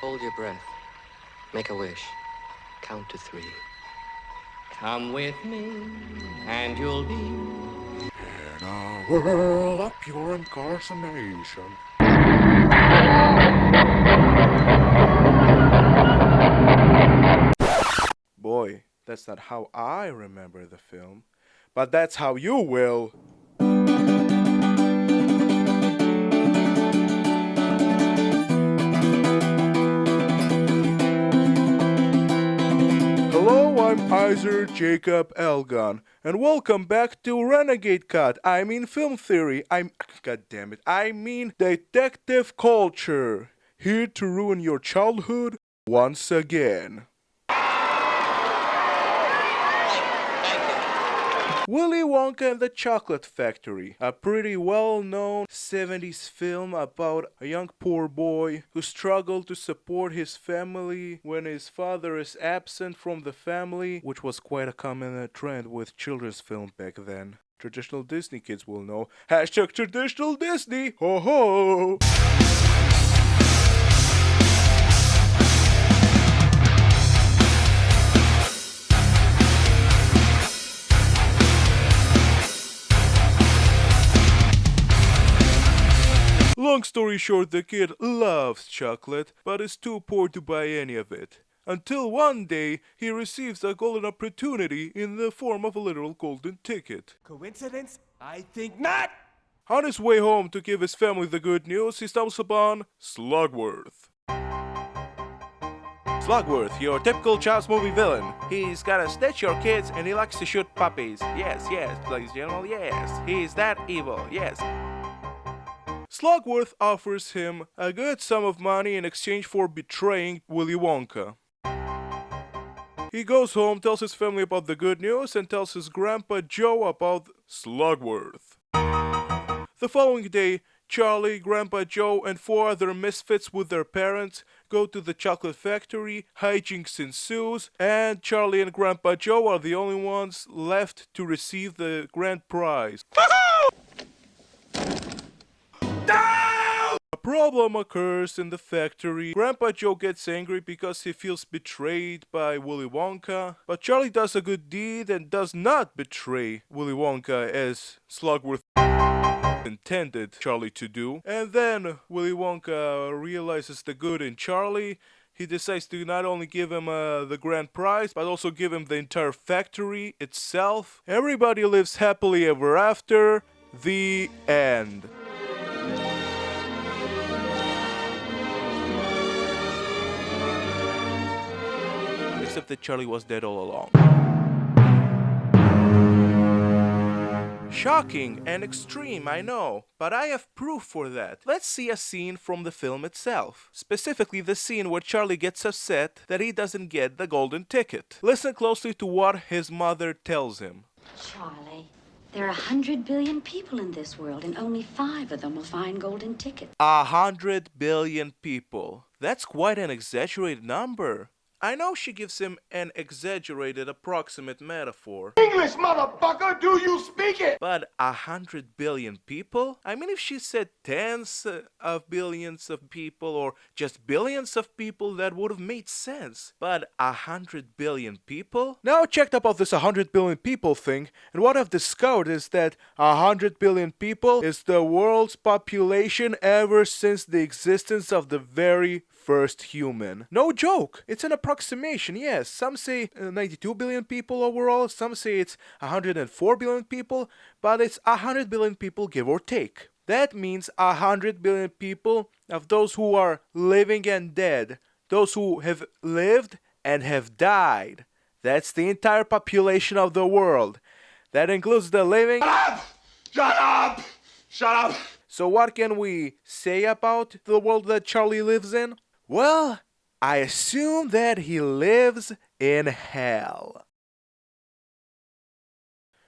Hold your breath. Make a wish. Count to 3. Come with me, and you'll be In a world of pure incarceration. Boy, that's not how I remember the film, but that's how you will. Hello, I'm Iser Jacob Elgon, and welcome back to Renegade Cut. I mean film theory. God damn it. I mean detective culture. Here to ruin your childhood once again. Willy Wonka and the Chocolate Factory, a pretty well-known 70s film about a young poor boy who struggled to support his family when his father is absent from the family, which was quite a common trend with children's film back then. Traditional Disney kids will know. Hashtag traditional Disney! Ho ho! Long story short, the kid loves chocolate, but is too poor to buy any of it. Until one day, he receives a golden opportunity in the form of a literal golden ticket. Coincidence? I think not! On his way home to give his family the good news, he stumbles upon Slugworth. Slugworth, your typical child's movie villain. He's gotta snatch your kids and he likes to shoot puppies. Yes, ladies and gentlemen, yes. He's that evil, yes. Slugworth offers him a good sum of money in exchange for betraying Willy Wonka. He goes home, tells his family about the good news, and tells his grandpa Joe about Slugworth. The following day, Charlie, Grandpa Joe, and 4 other misfits with their parents go to the chocolate factory, hijinks ensues, and Charlie and Grandpa Joe are the only ones left to receive the grand prize. A problem occurs in the factory. Grandpa Joe gets angry because he feels betrayed by Willy Wonka, but Charlie does a good deed and does not betray Willy Wonka as Slugworth intended Charlie to do. And then Willy Wonka realizes the good in Charlie. He decides to not only give him the grand prize, but also give him the entire factory itself. Everybody lives happily ever after. The end. Except that Charlie was dead all along. Shocking and extreme, I know, but I have proof for that. Let's see a scene from the film itself. Specifically the scene where Charlie gets upset that he doesn't get the golden ticket. Listen closely to what his mother tells him. Charlie, there are 100 billion people in this world, and only 5 of them will find golden tickets. 100 billion people. That's quite an exaggerated number. I know she gives him an exaggerated approximate metaphor. English, motherfucker! Do you speak it? But 100 billion people? I mean, if she said tens of billions of people or just billions of people, that would have made sense. But 100 billion people? Now I checked about this 100 billion people thing, and what I've discovered is that 100 billion people is the world's population ever since the existence of the very first human. No joke. It's an approximation, yes. Some say 92 billion people overall, some say it's 104 billion people, but it's 100 billion people give or take. That means 100 billion people of those who are living and dead, those who have lived and have died. That's the entire population of the world. That includes the living... Shut up! Shut up! So what can we say about the world that Charlie lives in? Well, I assume that he lives in hell.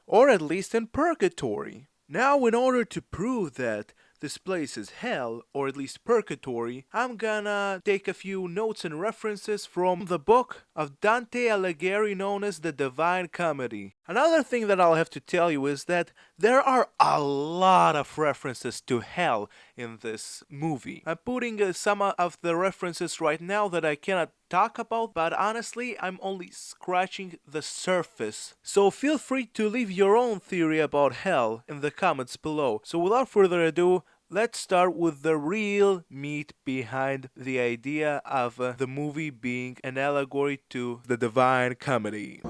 Or at least in purgatory. Now, in order to prove that this place is hell, or at least purgatory, I'm gonna take a few notes and references from the book of Dante Alighieri known as the Divine Comedy. Another thing that I'll have to tell you is that there are a lot of references to hell in this movie. I'm putting some of the references right now that I cannot talk about, but honestly, I'm only scratching the surface. So feel free to leave your own theory about hell in the comments below. So without further ado, let's start with the real meat behind the idea of the movie being an allegory to the Divine Comedy.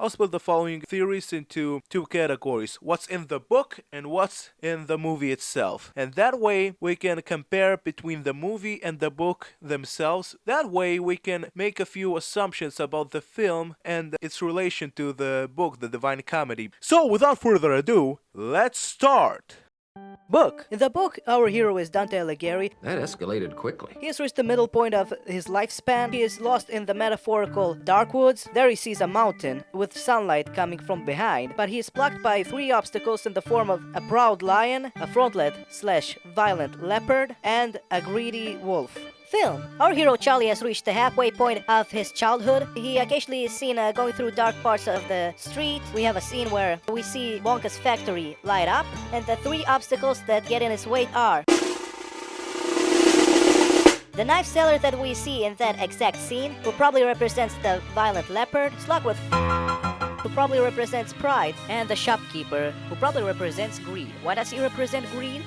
I'll split the following theories into two categories: what's in the book and what's in the movie itself. And that way we can compare between the movie and the book themselves. That way we can make a few assumptions about the film and its relation to the book, The Divine Comedy. So without further ado, let's start! Book. In the book, our hero is Dante Alighieri. That escalated quickly. He has reached the middle point of his lifespan. He is lost in the metaphorical dark woods. There he sees a mountain with sunlight coming from behind, but he is blocked by three obstacles in the form of a proud lion, a frontlet/violent leopard, and a greedy wolf. Film. Our hero Charlie has reached the halfway point of his childhood. He occasionally is seen going through dark parts of the street. We have a scene where we see Wonka's factory light up, and the three obstacles that get in his way are the knife seller that we see in that exact scene, who probably represents the violent leopard, Slugworth, who probably represents pride, and the shopkeeper, who probably represents greed. Why does he represent greed?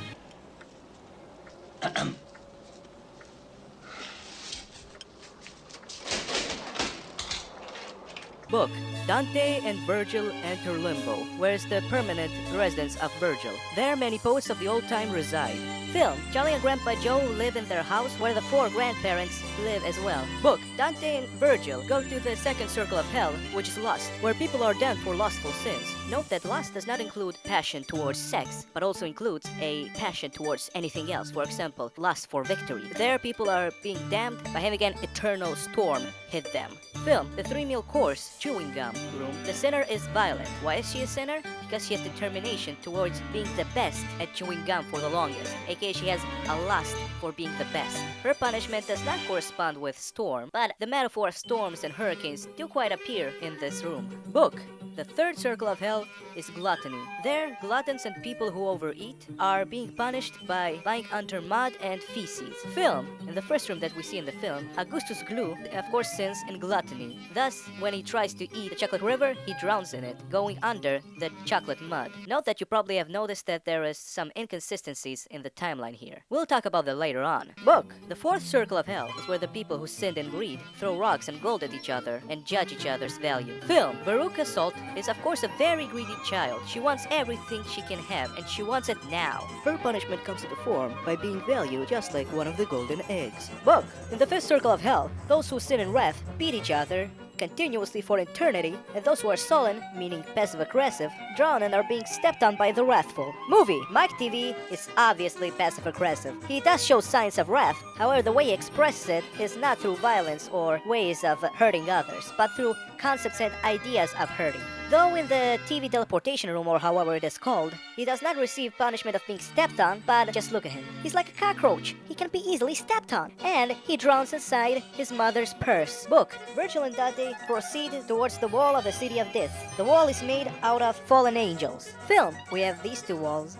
Book. Dante and Virgil enter Limbo, where is the permanent residence of Virgil. There many poets of the old time reside. Film. Charlie and Grandpa Joe live in their house, where the four grandparents live as well. Book. Dante and Virgil go to the second circle of hell, which is lust, where people are damned for lustful sins. Note that lust does not include passion towards sex, but also includes a passion towards anything else. For example, lust for victory. There people are being damned by having an eternal storm hit them. Film. The 3-meal course, chewing gum room. The sinner is Violet. Why is she a sinner? Because she has determination towards being the best at chewing gum for the longest, aka she has a lust for being the best. Her punishment does not correspond with storm, but the metaphor of storms and hurricanes do quite appear in this room. Book. The third circle of hell is gluttony. There, gluttons and people who overeat are being punished by lying under mud and feces. Film. In the first room that we see in the film, Augustus Gloop, of course, sins in gluttony. Thus, when he tries to eat the chocolate river, he drowns in it, going under the chocolate mud. Note that you probably have noticed that there is some inconsistencies in the timeline here. We'll talk about that later on. Book. The fourth circle of hell is where the people who sinned in greed throw rocks and gold at each other and judge each other's value. Film. Veruca Salt is of course a very greedy child. She wants everything she can have, and she wants it now. Her punishment comes into form by being valued just like one of the golden eggs. Book. In the fifth circle of hell, those who sin in wrath beat each other continuously for eternity, and those who are sullen, meaning passive-aggressive, drown and are being stepped on by the wrathful. Movie. Mike TV is obviously passive-aggressive. He does show signs of wrath, however the way he expresses it is not through violence or ways of hurting others, but through concepts and ideas of hurting. Though in the TV teleportation room, or however it is called, he does not receive punishment of being stepped on, but just look at him. He's like a cockroach. He can be easily stepped on. And he drowns inside his mother's purse. Book. Virgil and Dante proceed towards the wall of the City of Death. The wall is made out of fallen angels. Film. We have these two walls.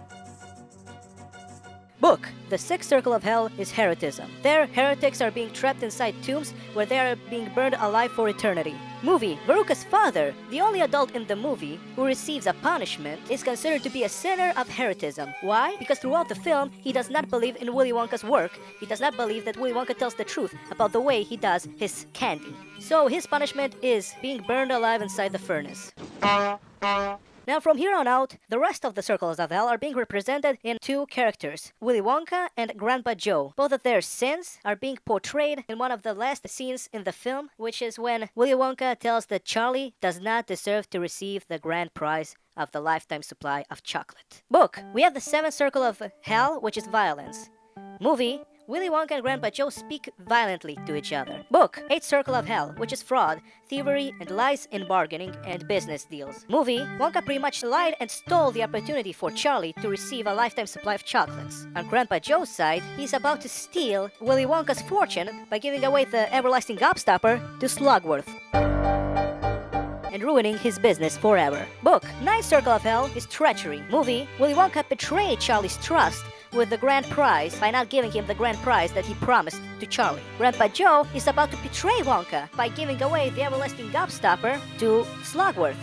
Book. The sixth circle of hell is heretism. There, heretics are being trapped inside tombs where they are being burned alive for eternity. Movie. Veruca's father, the only adult in the movie who receives a punishment, is considered to be a sinner of heretism. Why? Because throughout the film, he does not believe in Willy Wonka's work. He does not believe that Willy Wonka tells the truth about the way he does his candy. So his punishment is being burned alive inside the furnace. Now from here on out, the rest of the circles of hell are being represented in two characters, Willy Wonka and Grandpa Joe. Both of their sins are being portrayed in one of the last scenes in the film, which is when Willy Wonka tells that Charlie does not deserve to receive the grand prize of the lifetime supply of chocolate. Book. We have the seventh circle of hell, which is violence. Movie. Willy Wonka and Grandpa Joe speak violently to each other. Book. Eighth circle of hell, which is fraud, thievery, and lies in bargaining and business deals. Movie. Wonka pretty much lied and stole the opportunity for Charlie to receive a lifetime supply of chocolates. On Grandpa Joe's side, he's about to steal Willy Wonka's fortune by giving away the everlasting gobstopper to Slugworth. and ruining his business forever. Book, Ninth Circle of Hell is treachery. Movie, Willy Wonka betrayed Charlie's trust with the grand prize by not giving him the grand prize that he promised to Charlie. Grandpa Joe is about to betray Wonka by giving away the everlasting gobstopper to Slugworth.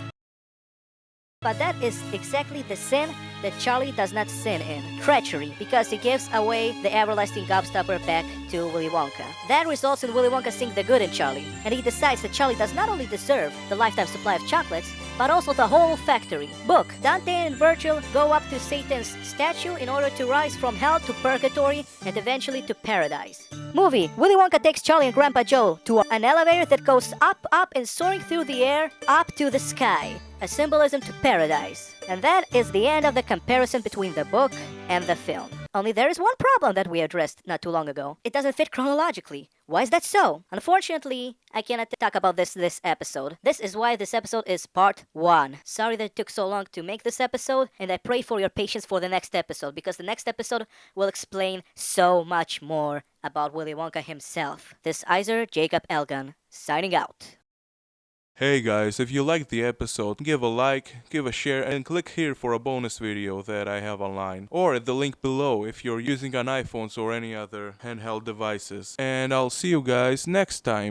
But that is exactly the sin that Charlie does not sin in. Treachery, because he gives away the everlasting gobstopper back to Willy Wonka. That results in Willy Wonka seeing the good in Charlie, and he decides that Charlie does not only deserve the lifetime supply of chocolates, but also the whole factory. Book, Dante and Virgil go up to Satan's statue in order to rise from hell to purgatory and eventually to paradise. Movie, Willy Wonka takes Charlie and Grandpa Joe to an elevator that goes up, and soaring through the air, up to the sky. A symbolism to paradise. And that is the end of the comparison between the book and the film. Only there is one problem that we addressed not too long ago. It doesn't fit chronologically. Why is that so? Unfortunately, I cannot talk about this episode. This is why this episode is part 1. Sorry that it took so long to make this episode, and I pray for your patience for the next episode, because the next episode will explain so much more about Willy Wonka himself. This Iser Jacob Elgan, signing out. Hey guys, if you liked the episode, give a like, give a share, and click here for a bonus video that I have online. Or at the link below if you're using an iPhone or any other handheld devices. And I'll see you guys next time.